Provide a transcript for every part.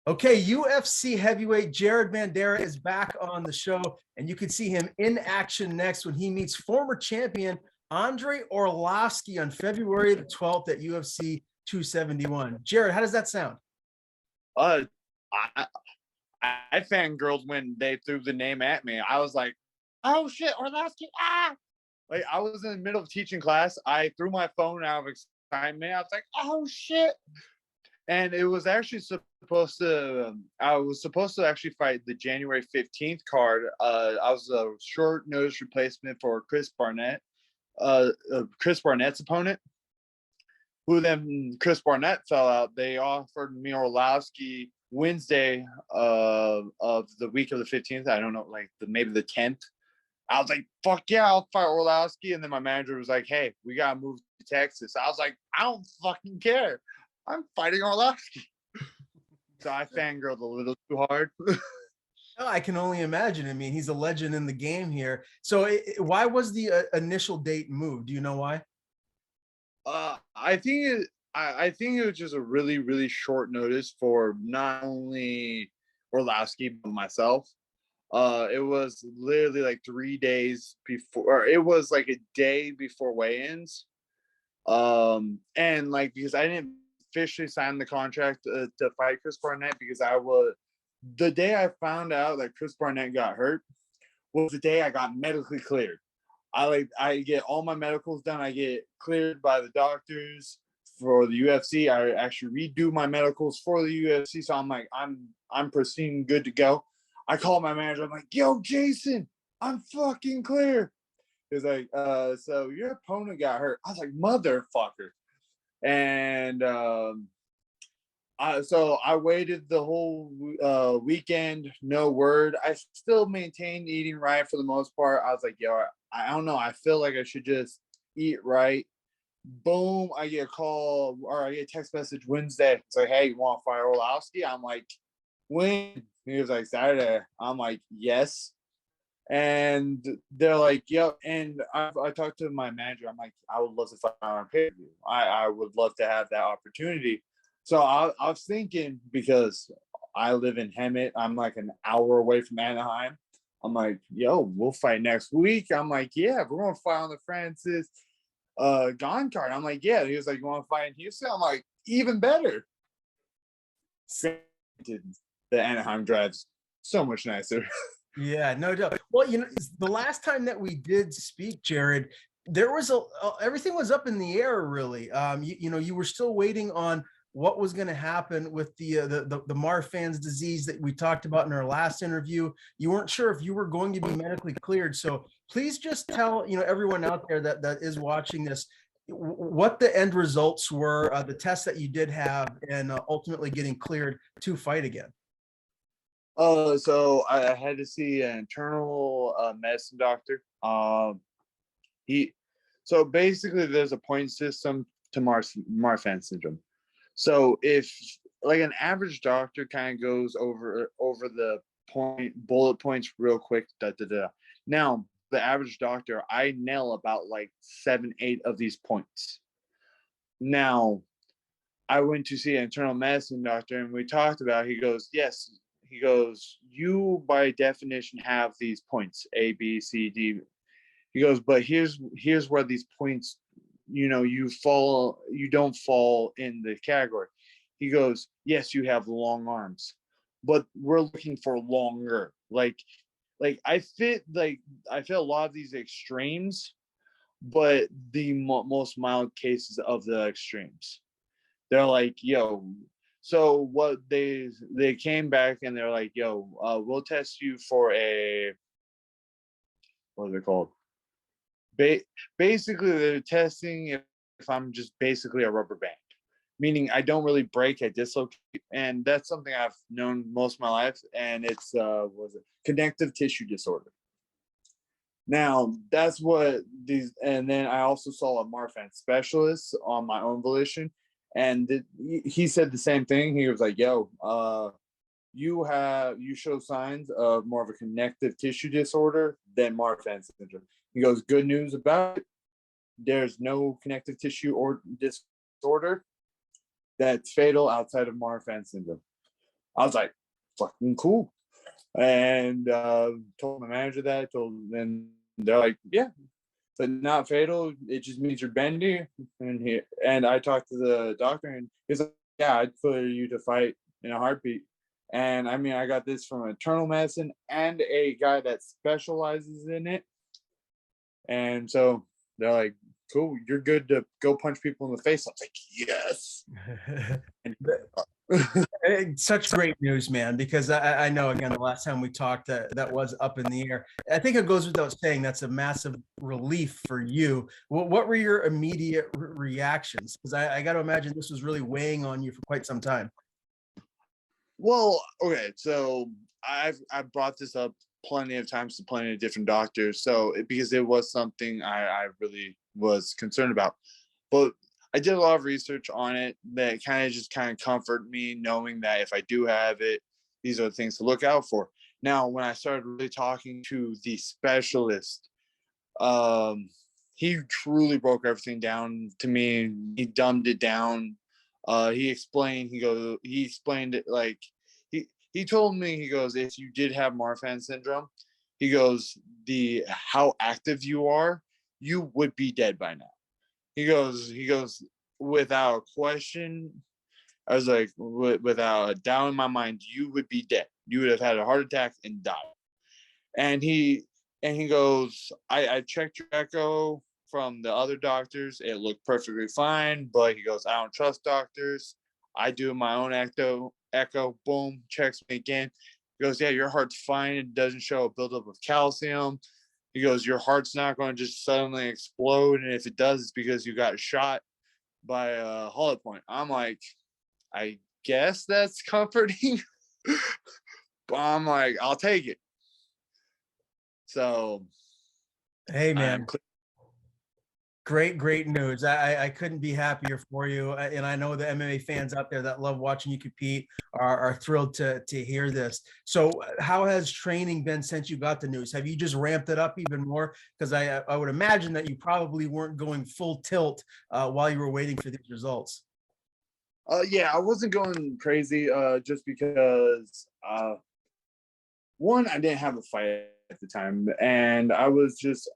Okay, UFC Heavyweight Jared Vanderaa is back on the show, and you can see him in action next when he meets former champion Andrei Arlovski on February the 12th at UFC 271. Jared, how does that sound? Uh, I, I fangirled when they threw the name at me. I was like, "Oh shit, Arlovski!" Ah! Like I was in the middle of teaching class. I threw my phone out of excitement. I was like, "Oh shit!" And it was actually supposed to. I was supposed to actually fight the January 15th card. I was a short notice replacement for Chris Barnett's opponent, who then Chris Barnett fell out. They offered me Arlovski Wednesday of the week of the 15th. I don't know, like maybe the 10th. I was like, fuck yeah, I'll fight Arlovski. And then my manager was like, hey, we got to move to Texas. I was like, I don't fucking care. I'm fighting Arlovski. So I fangirled a little too hard. Oh, I can only imagine. I mean, he's a legend in the game here. So why was the initial date moved? Do you know why? I think it was just a really, really short notice for not only Arlovski but myself. It was literally like 3 days before, or it was like a day before weigh-ins. And like because I didn't officially sign the contract to fight Chris Barnett because the day I found out that Chris Barnett got hurt was the day I got medically cleared. I get all my medicals done. I get cleared by the doctors for the UFC. I actually redo my medicals for the UFC. So I'm like, I'm pristine, good to go. I call my manager. I'm like, yo, Jason, I'm fucking clear. He's like, so your opponent got hurt. I was like, motherfucker. And so I waited the whole weekend, no word. I still maintained eating right for the most part. I was like, yo, I don't know. I feel like I should just eat right. Boom, I get a call or I get a text message Wednesday. It's like, hey, you want to fight Arlovski? I'm like, when? He was like, Saturday. I'm like, yes. And they're like, yep. And I talked to my manager. I'm like, I would love to fight on pay-per-view. I would love to have that opportunity. So I was thinking, because I live in Hemet, I'm like an hour away from Anaheim. I'm like, yo, we'll fight next week. I'm like, yeah, we're gonna fight on the Francis Gone card. I'm like, yeah. He was like, you want to fight in Houston? I'm like, even better. The Anaheim drive's so much nicer. Yeah, no doubt. Well, the last time that we did speak, Jared, there was everything was up in the air, really. You were still waiting on what was going to happen with the Marfan's disease that we talked about in our last interview. You weren't sure if you were going to be medically cleared. So please just tell everyone out there that is watching this what the end results were, the tests that you did have, and ultimately getting cleared to fight again. So I had to see an internal medicine doctor. So basically there's a point system to Marfan syndrome. So if like an average doctor kind of goes over the bullet points real quick, Now the average doctor, I nail about like 7-8 of these points. Now I went to see an internal medicine doctor and we talked about, he goes, yes. He goes, you by definition have these points, A, B, C, D. He goes, but here's where these points, you don't fall in the category. He goes, yes, you have long arms, but we're looking for longer. Like I fit a lot of these extremes, but the most mild cases of the extremes. They're like, yo. So what they came back and they're like, yo, we'll test you for what is it called? Basically, they're testing if I'm just basically a rubber band, meaning I don't really break, I dislocate, and that's something I've known most of my life, and it's connective tissue disorder. Now that's what these, and then I also saw a Marfan specialist on my own volition. And he said the same thing. He was like, yo, you show signs of more of a connective tissue disorder than Marfan syndrome. He goes, good news about it, there's no connective tissue or disorder that's fatal outside of Marfan syndrome. I was like, fucking cool. And told my manager that, and they're like, yeah, but not fatal. It just means you're bendy. And I talked to the doctor, and he's like, yeah, I'd put you to fight in a heartbeat. And I mean, I got this from internal medicine and a guy that specializes in it. And so they're like, cool, you're good to go punch people in the face. I was like, yes. Such great news, man, because I know, again, the last time we talked, that was up in the air. I think it goes without saying that's a massive relief for you. What were your immediate reactions? Because I got to imagine this was really weighing on you for quite some time. Well, okay, so I've brought this up plenty of times to plenty of different doctors. So because it was something I really was concerned about, but I did a lot of research on it that kind of comfort me, knowing that if I do have it, these are the things to look out for. Now, when I started really talking to the specialist, he truly broke everything down to me. He dumbed it down. He explained it like he told me, he goes, if you did have Marfan syndrome, he goes, how active you are, you would be dead by now. He goes, without question, I was like, without a doubt in my mind, you would be dead. You would have had a heart attack and died. And he goes, I checked your echo from the other doctors. It looked perfectly fine. But he goes, I don't trust doctors. I do my own echo, boom, checks me again. He goes, yeah, your heart's fine. It doesn't show a buildup of calcium. He goes, your heart's not going to just suddenly explode. And if it does, it's because you got shot by a hollow point. I'm like, I guess that's comforting. But I'm like, I'll take it. So, hey, man, great news. I couldn't be happier for you. And I know the MMA fans out there that love watching you compete are thrilled to hear this. So how has training been since you got the news? Have you just ramped it up even more? Because I would imagine that you probably weren't going full tilt while you were waiting for these results. Yeah, I wasn't going crazy just because one, I didn't have a fight at the time, and I was just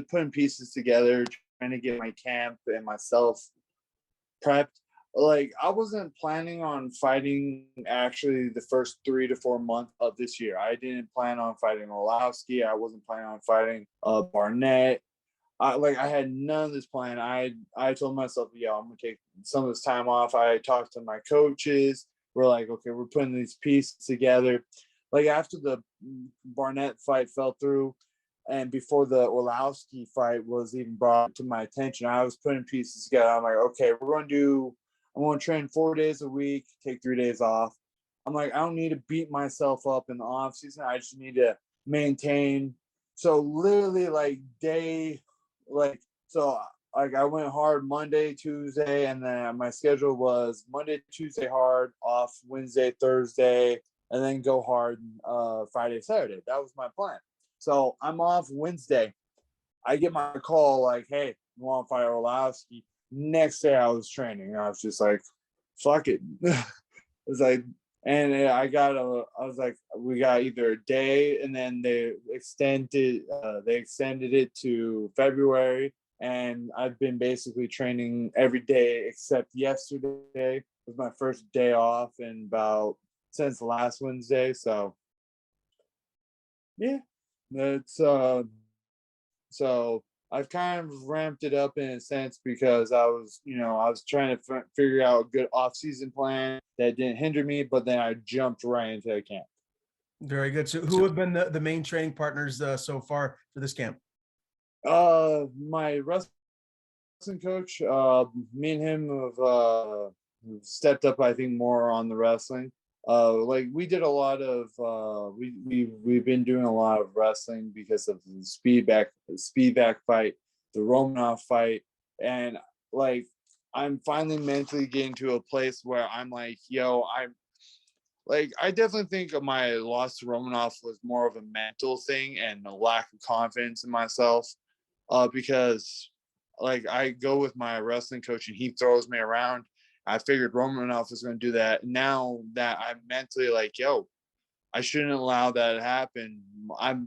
putting pieces together, trying to get my camp and myself prepped. Like, I wasn't planning on fighting actually the first 3 to 4 months of this year. I didn't plan on fighting Arlovski. I wasn't planning on fighting Barnett. I had none of this plan. I told myself, yeah, I'm gonna take some of this time off. I talked to my coaches. We're like, okay, we're putting these pieces together. Like, after the Barnett fight fell through, and before the Arlovski fight was even brought to my attention, I was putting pieces together. I'm like, okay, I'm going to train 4 days a week, take 3 days off. I'm like, I don't need to beat myself up in the off season. I just need to maintain. So literally, I went hard Monday, Tuesday, and then my schedule was Monday, Tuesday hard, off Wednesday, Thursday, and then go hard Friday, Saturday. That was my plan. So I'm off Wednesday. I get my call like, hey, you want to fight Arlovski? Next day I was training. I was just like, fuck it. It was like, and I was like, we got either a day, and then they extended it to February. And I've been basically training every day except yesterday. It was my first day off since last Wednesday. So yeah, that's so I've kind of ramped it up in a sense because I was trying to figure out a good off-season plan that didn't hinder me, but then I jumped right into a camp. Very good. So who have been the main training partners so far for this camp? My wrestling coach, me and him have stepped up, I think, more on the wrestling. Like, we did a lot of we've been doing a lot of wrestling because of the speedback fight, the Romanov fight, and like, I'm finally mentally getting to a place where I'm like, yo, I definitely think my loss to Romanov was more of a mental thing and a lack of confidence in myself, because like, I go with my wrestling coach and he throws me around, I figured Romanov was going to do that. Now that I'm mentally like, yo, I shouldn't allow that to happen.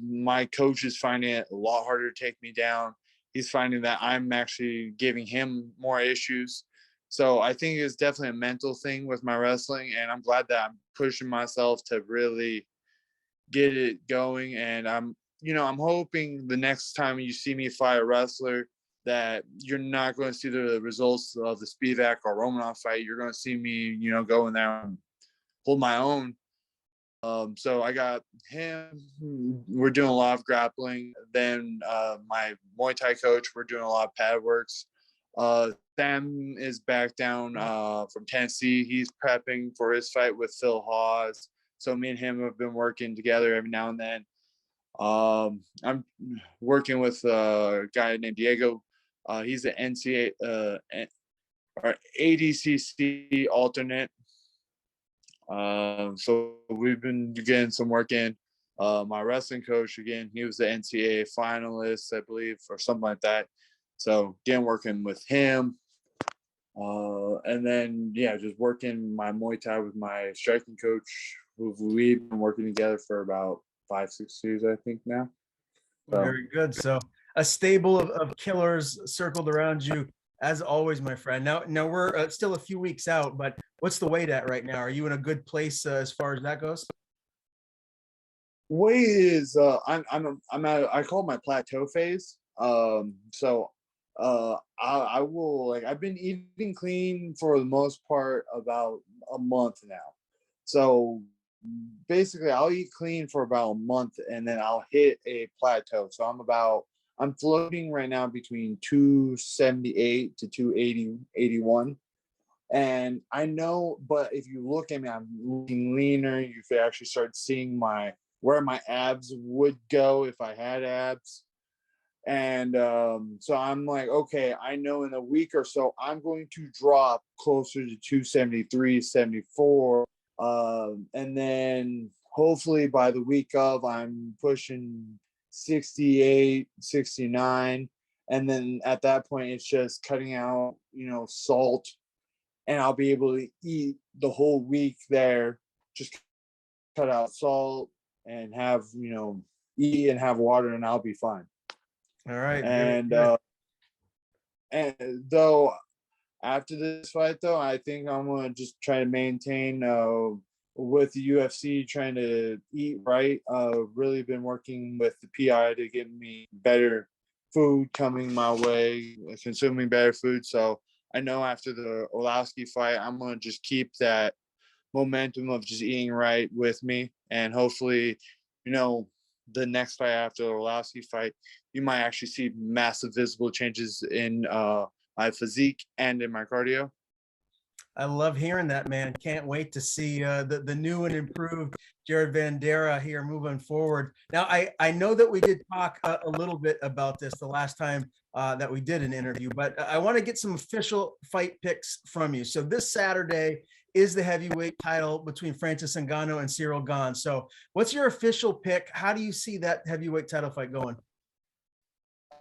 My coach is finding it a lot harder to take me down. He's finding that I'm actually giving him more issues. So I think it's definitely a mental thing with my wrestling, and I'm glad that I'm pushing myself to really get it going. And I'm hoping the next time you see me fight a wrestler that you're not going to see the results of the Spivak or Romanov fight. You're going to see me, go in there and hold my own. So I got him. We're doing a lot of grappling. Then my Muay Thai coach, we're doing a lot of pad works. Sam is back down from Tennessee. He's prepping for his fight with Phil Hawes. So me and him have been working together every now and then. I'm working with a guy named Diego. He's an NCAA or ADCC alternate. So we've been getting some work in. My wrestling coach, again, he was the NCAA finalist, I believe, or something like that. So again, working with him. And then, just working my Muay Thai with my striking coach, who we've been working together for about 5-6 years, I think now. So. Very good. So a stable of killers circled around you, as always, my friend. Now we're still a few weeks out, but what's the weight at right now? Are you in a good place as far as that goes? Weight is I'm at, I call it my plateau phase. I will, I've been eating clean for the most part about a month now. So basically I'll eat clean for about a month and then I'll hit a plateau. So I'm floating right now between 278 to 280, 81. And I know, but if you look at me, I'm looking leaner. You could actually start seeing where my abs would go if I had abs. And so I'm like, okay, I know in a week or so, I'm going to drop closer to 273, 74. And then hopefully by the week of, I'm pushing 68, 69. And then at that point, it's just cutting out, salt. And I'll be able to eat the whole week there, just cut out salt and have, eat and have water, and I'll be fine. All right. And though after this fight, though, I think I'm going to just try to maintain with the UFC, trying to eat right. Really been working with the PI to get me better food coming my way, consuming better food. So I know after the Arlovski fight, I'm going to just keep that momentum of just eating right with me. And hopefully, the next fight after the Arlovski fight, you might actually see massive visible changes in my physique and in my cardio. I love hearing that, man. Can't wait to see the new and improved Jared Vanderaa here moving forward. Now, I know that we did talk a little bit about this the last time that we did an interview, but I want to get some official fight picks from you. So this Saturday is the heavyweight title between Francis Ngannou and Cyril Gane. So what's your official pick? How do you see that heavyweight title fight going?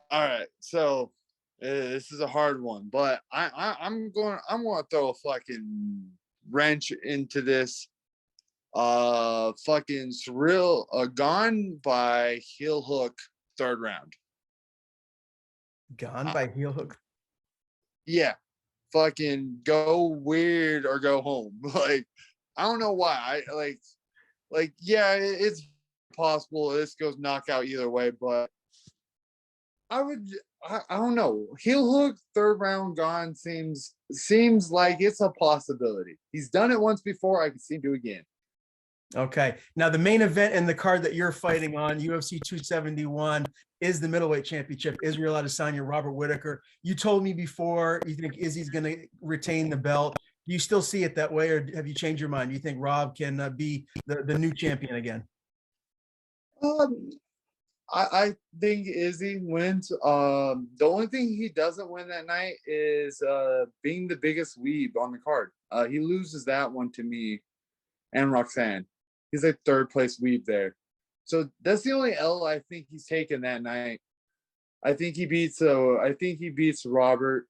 All right, so this is a hard one, but I'm going to throw a fucking wrench into this. Fucking Cyril Gane by heel hook, third round. Gane by heel hook? Yeah. Fucking go weird or go home. I don't know why. It's possible this goes knockout either way, but I don't know. Heel hook, third round Gane seems like it's a possibility. He's done it once before. I can see him do it again. Okay. Now, the main event in the card that you're fighting on, UFC 271, is the middleweight championship. Israel Adesanya, Robert Whittaker. You told me before you think Izzy's going to retain the belt. Do you still see it that way, or have you changed your mind? Do you think Rob can be the new champion again? I think Izzy wins. The only thing he doesn't win that night is being the biggest weeb on the card. He loses that one to me and Roxanne. He's like third place weeb there. So that's the only L I think he's taken that night. I think he beats Robert.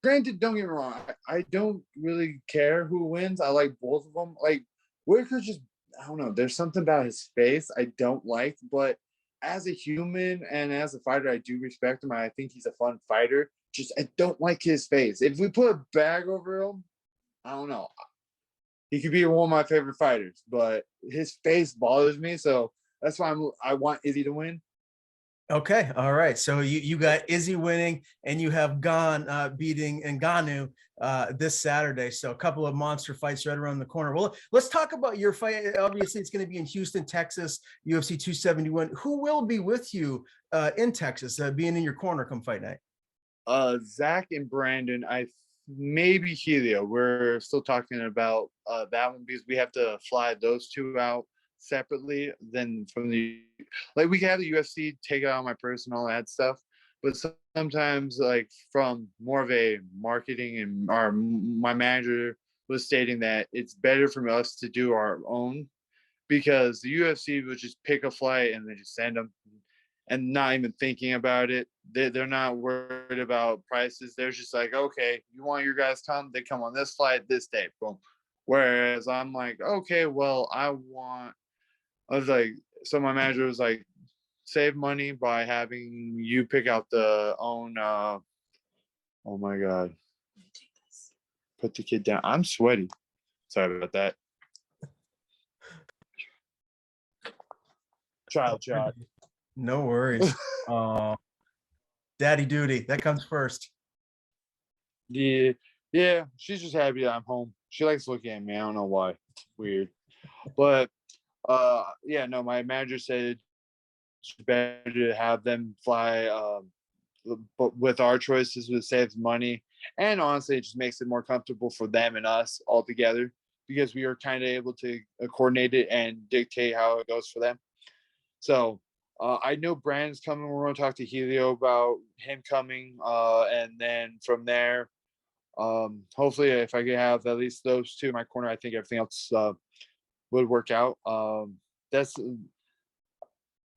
granted, don't get me wrong. I don't really care who wins. I like both of them. Like Whitaker's just, I don't know. There's something about his face I don't like, but as a human and as a fighter, I do respect him. I think he's a fun fighter. Just I don't like his face. If we put a bag over him, I don't know. He could be one of my favorite fighters, but his face bothers me. So that's why I want Izzy to win. Okay, all right. So you got Izzy winning, and you have Gon beating Ngannou this Saturday. So a couple of monster fights right around the corner. Well, let's talk about your fight. Obviously, it's going to be in Houston, Texas, UFC 271. Who will be with you in Texas, being in your corner come fight night? Zach and Brandon. Maybe Helio. We're still talking about that one because we have to fly those two out separately. Then from the we can have the UFC take it out of my purse and all that stuff, but sometimes like from more of a marketing and my manager was stating that it's better for us to do our own because the UFC would just pick a flight and then just send them and not even thinking about it. They're not worried about prices. They're just like, okay, you want your guys come? They come on this flight, this day, boom. Whereas I'm like, okay, well, I was like, so my manager was like, save money by having you pick out the own. Oh my God. Put the kid down. I'm sweaty. Sorry about that. Child shot. No worries. Daddy duty, that comes first. Yeah, she's just happy that I'm home. She likes looking at me. I don't know why. It's weird. But yeah, no, my manager said it's better to have them fly but with our choices it saves money. And honestly, it just makes it more comfortable for them and us all together because we are kind of able to coordinate it and dictate how it goes for them. So I know Brandon's coming. We're going to talk to Helio about him coming. And then from there, hopefully, if I could have at least those two in my corner, I think everything else would work out. That's.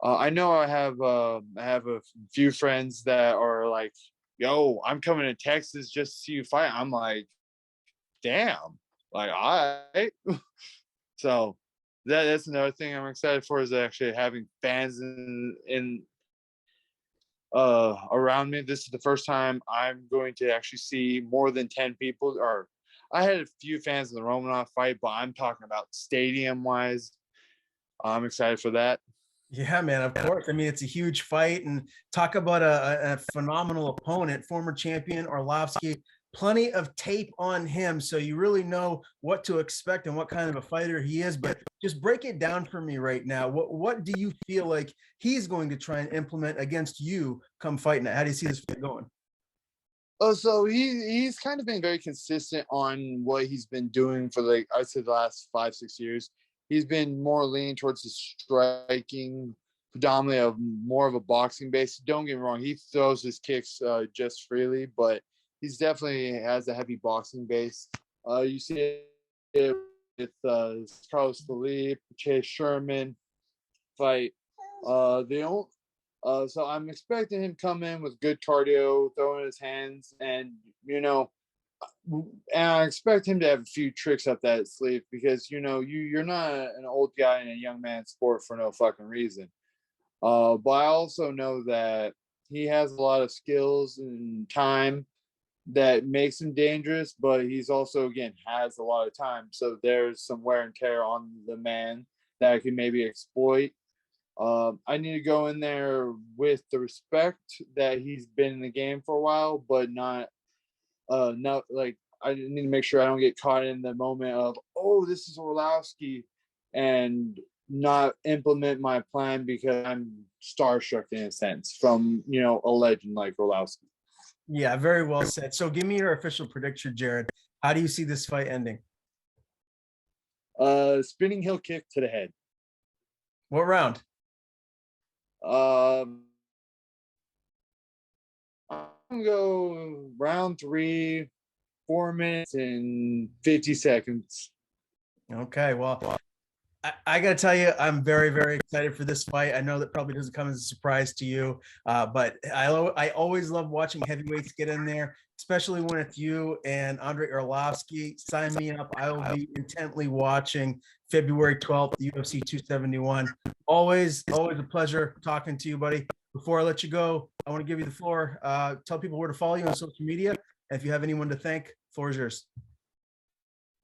I know I have a few friends that are like, "Yo, I'm coming to Texas just to see you fight." I'm like, "Damn!" Like, all right. So that's another thing I'm excited for is actually having fans in around me. This is the first time I'm going to actually see more than 10 people. Or I had a few fans in the Romanov fight, but I'm talking about stadium wise. I'm excited for that. Yeah, man, of course. I mean, it's a huge fight, and talk about a phenomenal opponent, former champion Arlovski. Plenty of tape on him, so you really know what to expect and what kind of a fighter he is. But just break it down for me right now. What do you feel like he's going to try and implement against you come fight night? How do you see this fight going? Oh, so he's kind of been very consistent on what he's been doing for I'd say the last 5-6 years. He's been more leaning towards the striking, predominantly of more of a boxing base. Don't get me wrong, he throws his kicks just freely, but he's definitely has a heavy boxing base. You see it with Carlos Felipe, Chase Sherman fight. They don't. So I'm expecting him to come in with good cardio, throwing his hands, and and I expect him to have a few tricks up that sleeve because you're not an old guy in a young man's sport for no fucking reason. But I also know that he has a lot of skills and time that makes him dangerous, but he's also again has a lot of time. So there's some wear and tear on the man that I can maybe exploit. I need to go in there with the respect that he's been in the game for a while, but not like I need to make sure I don't get caught in the moment of, oh, this is Arlovski, and not implement my plan because I'm starstruck in a sense from a legend like Arlovski. Yeah, very well said. So give me your official prediction, Jared. How do you see this fight ending? Spinning heel kick to the head. What round? I'm gonna go round 3, 4 minutes and 50 seconds. Okay, well, I got to tell you, I'm very, very excited for this fight. I know that probably doesn't come as a surprise to you, but I always love watching heavyweights get in there, especially when it's you and Andrei Arlovski. Sign me up. I will be intently watching February 12th, UFC 271. Always a pleasure talking to you, buddy. Before I let you go, I want to give you the floor. Tell people where to follow you on social media. And if you have anyone to thank, the floor is yours.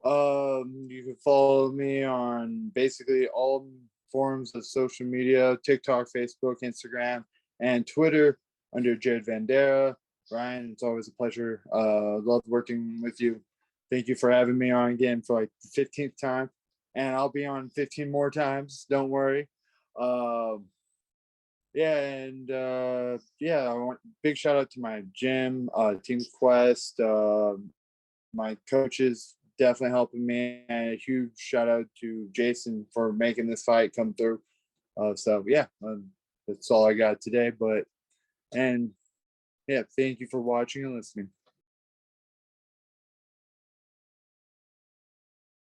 You can follow me on basically all forms of social media: TikTok, Facebook, Instagram, and Twitter under Jared Vanderaa. Ryan, it's always a pleasure. Love working with you. Thank you for having me on again for like the 15th time, and I'll be on 15 more times. Don't worry. I want big shout out to my gym, Team Quest, my coaches definitely helping me, and a huge shout out to Jason for making this fight come through. That's all I got today. Thank you for watching and listening.